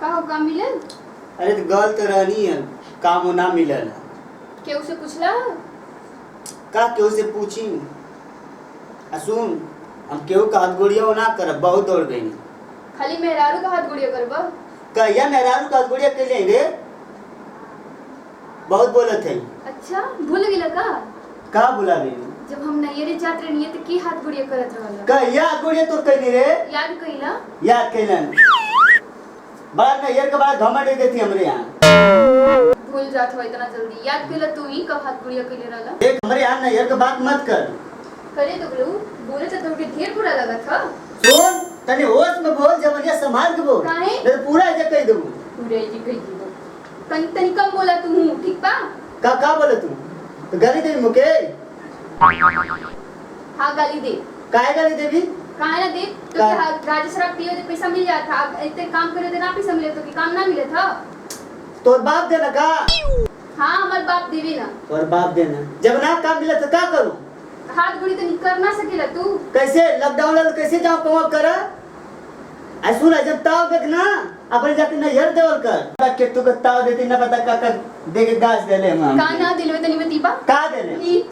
का काम मिलल? अरे तो गल तो रहनी है, काम ना मिलल। केहू से पूछला? का केहू से पूछी? सुन, हम केहू का हाथ गोड़िया ना करब, बहुत दौड़ गई। खाली मेहरारू का हाथ गुड़िया करबा? कहिया मेहरारू का हाथ गोड़िया के लिए रे? बहुत बोलत है। अच्छा, भूल गेला का? का बुला गई? जब हम नैयरे जात रहनी त की हाथ गुड़िया करत रहला? कहिया हाथ गोड़िया तोर कइनी रे? याद कइला? याद कैलन। बड़ा नैयर के बाद घमंड दे देती हमरे यहाँ। भूल जात हो इतना जल्दी। याद कइला तू ही कब हाथ गुड़िया कइले रहला? देख हमरे यहाँ नैयर के बात मत कर। करे तो बोलू, बोले तो तुमके ढेर बुरा लगा था। सुन, तने होश में बोल, जबरिया संभाल के बोल। काहे? नहीं तो पूरा ऐसे कह दूँ। पूरे जी कह दीबो। तनी कम बोला तू, ठीक बा? का बोले तू? तो गाली दे मुके? हाँ गाली दे। काहे गाली देवी? काहे ना दे? तो का? क्या राज्य शराब पियो तो पैसा मिल जाता? अब इतने काम करे तो ना पैसा मिले तो कि काम ना मिले था? तोर बाप देना का? हाँ हमार बाप देवी ना। तोर बाप देना। जब ना काम मिला तो का करूं? हाथ गुड़ी तो कर ना सकेला तू। कैसे लॉकडाउन लग कैसे जाऊं कमाब कर? आई सुन जब ताव देख ना अपन जाके ना यार देवल कर के तू के ताव देती ना पता का दे के गाछ देले हम का ना दिलवे तनी बतीबा? का देले? ई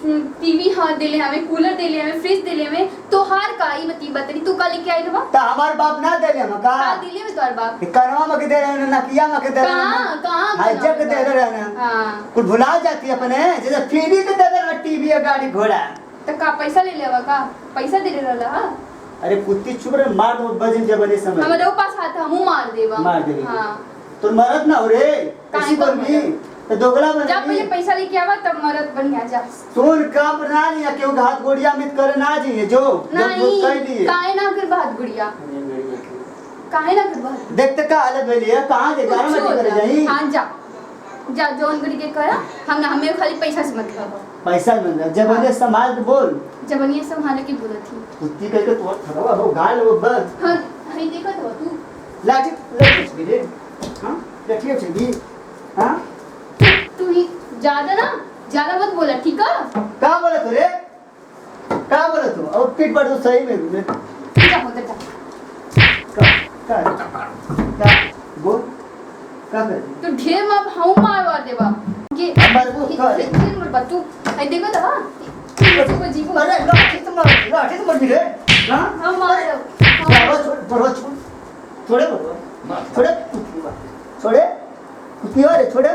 टीवी हां देले हमें, कूलर देले हमें, फ्रिज देले हमें, तो हार का ई बतीबा तनी तू का लेके आई रबा? त हमार बाप ना देले हम का? का दिले में तोर बाप? करवा में के दे रहे ना किया में के दे रहे कहां कहां हां जग दे रहे ना। हां कुछ भुला जाती अपने जैसे फ्री के दे रहे टीवी गाड़ी घोड़ा। तो का पैसा ले लेवा का? पैसा दे रहला हां? अरे कुत्ती चुप रहे मार दो बजन जबने समय हमरे पास हाथ हमू मार देवा। मार देवी। हां तो मरद ना हो रे काहे इसी पर भी तो दोगला बन जा पहले पैसा लेके आवा तब मरद बनिया जा। सुन का प्रणाली या केहू हाथ गोड़िया मित करे ना जी जो नहीं कह लिए काहे ना कर बात गुड़िया? काहे ना कर बात? देखते का हालत भइली है कहां जे घर में करे जाई? हां जा जा जोन गुड़ी के करा। हम ना हमें खाली पैसा से मतलब पैसा मिल रहा जब बने संभाल के बोल। जबनिया संभाले की बोलत थी। कुत्ती कह के तू खड़ा हो गाल वो बस हां हई देखत हो तू? लाठी छी रे हां लाठी छी भी हां तू ही ज्यादा मत बोला ठीक है? का बोले तू रे? का बोले तू और पीठ पर तो सही में जा होता जा। का बोल का कर तू ढेर मार हाउ मार देबा ये हमारे को कर ढेर मत बा तू हई देखत हो? तू को जीव अरे लाठी तो मर भी रे हां हम मार छोड़ छोड़े छोड़े छोड़े कुत्ती वाले छोड़े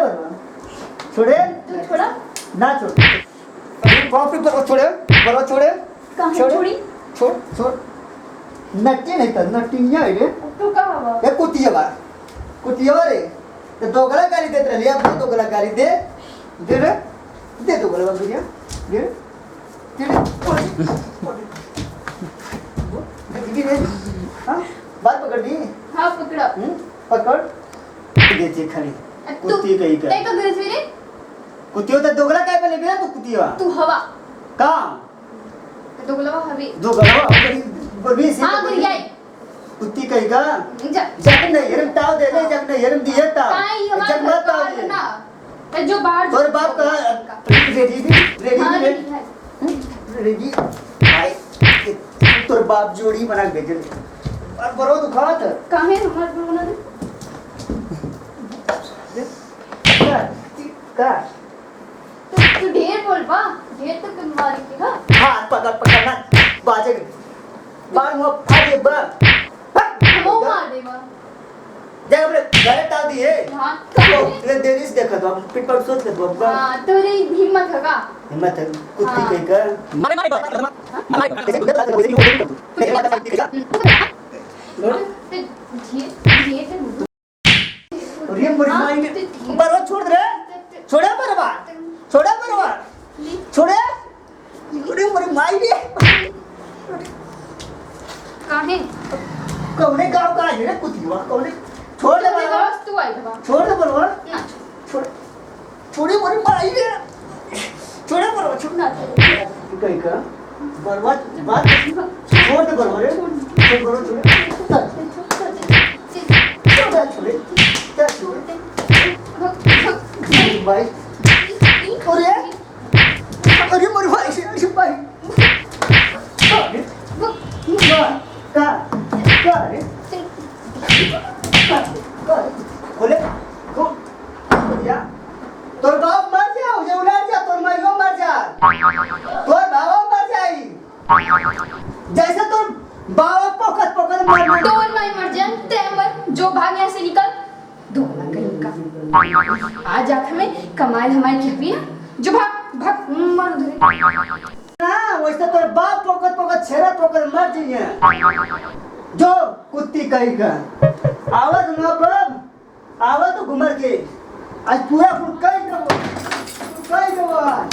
छोड़े तू छोड़ा ना छोड़ कॉफी पर छोड़े कहां छोड़ी? छोड़ नट्टी नहीं कर नट्टिया है रे तू कहां बा? ये कुत्तिया रे तो दोगला गाली देत रहली अब दोगला गाली दे रे दे दोगला बंदिया दे दे हां बात पकड़ दी हां पकड़ा पकड़ देती खड़ी कुत्ती कहीं कर तै का गरज रे? कुत्तियों तो दोगला काय पे लेबे तू कुत्तिया तू हवा का दोगलवा हवे दोगला बड़ी सी हां गुड़िया कुत्ती कहीं का जा जग नहीं हेरम ताव दे ले जग नहीं हेरम दिए ताव काई हमारा जग मत ताव दे ना ते जो बाहर और बाप का रेडी रेडी भाई तोर बाप जोड़ी बना के भेजल और बरो दुखात काहे हमार बना दे का तू ढेर बोल बा ढेर तो तुम मार के हां हाथ पकड़ना बाजे बार वो फाड़े बा हम मार दे बा जब अपने घरे ताव दिए हां ले देरिस देखत हम पिट पर सोच के बब्बा हां तोरे हिम्मत है का? हिम्मत है कुत्ती कहीं का ते ये ते अरे मरी मारेंगे बरो छोड़ दे छोड़े बरवा छोड़े अरे मरी मारेंगे काहे कौने गांव का है रे कुत्तीवा कौने छोड़ दे बरवा तू आई बा छोड़ दे बरवा ना छोड़े मरी मारेंगे छोड़े बरवा छोड़ ना कहीं का बरवा बात छोड़ दे बरवा रे छोड़ बरवा छोड़ भाई अरे मर भाई से भाई का रे का जैसे तुम बाबा पोकत पोकत मर मर तोर माई मर जाए ते मर, जो भाग यहाँ से निकल। धोला कहीं का आज आख हमें कमाल हमारी खिपी ना, जो भाग भाग मार उधर। ना वैसे तो बाप पोकत पोकत छेरा पोकत मर जाइए जो कुत्ती कही का आवाज ना बाप आवाज तो घुमर के आज पूरा फुल कही दो आज